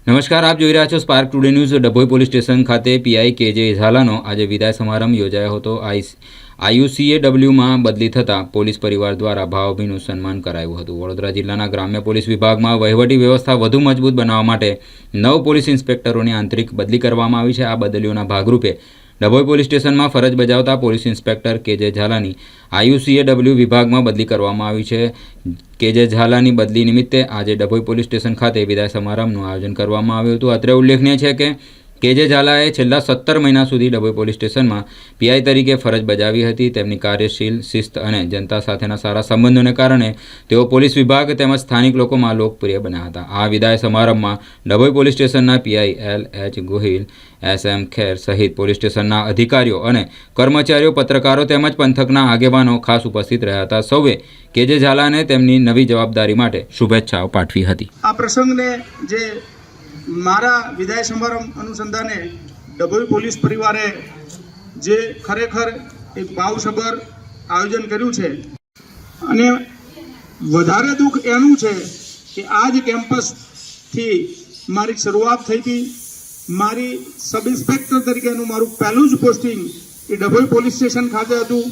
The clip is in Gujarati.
નમસ્કાર, આપ જોઈ રહ્યા છો spark today news. Dabhoi police station ખાતે પીઆઈ કેજે ઝાલાનો આજે વિદાય સમારંભ યોજાયો હતો। આઈયુસીએડબ્લ્યુમાં બદલી થતાં પોલીસ પરિવાર દ્વારા ભાવભીનું સન્માન કરાયું હતું। વડોદરા જિલ્લાના ગ્રામ્ય પોલીસ વિભાગમાં વહીવટી વ્યવસ્થા વધુ મજબૂત બનાવવા માટે 9 પોલીસ ઇન્સ્પેક્ટરોની આંતરિક બદલી કરવામાં આવી છે। આ બદલીઓના ભાગરૂપે ડભોઈ પોલીસ સ્ટેશનમાં ફરજ બજાવતા પોલીસ ઇન્સ્પેક્ટર કેજે ઝાલાની આઈયુસીએડબ્લ્યુ વિભાગમાં બદલી કરવામાં આવી છે। કેજે ઝાલાની બદલી નિમિત્તે આજે ડભોઈ પોલીસ સ્ટેશન ખાતે વિદાય સમારંભનું આયોજન કરવામાં આવ્યું હતું। અત્રે ઉલ્લેખનીય છે કે કેજે ઝાલાએ છેલ્લા 17 મહિના સુધી ડભોઈ પોલીસ સ્ટેશનમાં પીઆઈ તરીકે ફરજ બજાવી હતી। તેમની કાર્યશીલ શિસ્ત અને જનતા સાથેના સારા સંબંધોને કારણે તેઓ પોલીસ વિભાગ તેમજ સ્થાનિક લોકોમાં લોકપ્રિય બન્યા હતા। આ વિદાય સમારંભમાં ડભોઈ પોલીસ સ્ટેશનના પીઆઈ એલ.એચ. ગોહિલ, એસ.એમ. ખેર સહિત પોલીસ સ્ટેશનના અધિકારીઓ અને કર્મચારીઓ, પત્રકારો તેમજ પંથકના આગેવાનો ખાસ ઉપસ્થિત રહ્યા હતા। સૌએ કેજે ઝાલાને તેમની નવી જવાબદારી માટે શુભેચ્છાઓ પાઠવી હતી। આ પ્રસંગને જે મારા વિદાય સમારંભ અનુસંધાને ડભોઈ પોલીસ પરિવારે જે ખરેખર એક ભાવસભર આયોજન કર્યું છે અને વધારે દુઃખ એનું છે કે આ જ કેમ્પસથી મારી શરૂઆત થઈ હતી। મારી સબ ઇન્સ્પેક્ટર તરીકેનું મારું પહેલું જ પોસ્ટિંગ એ ડભોઈ પોલીસ સ્ટેશન ખાતે હતું।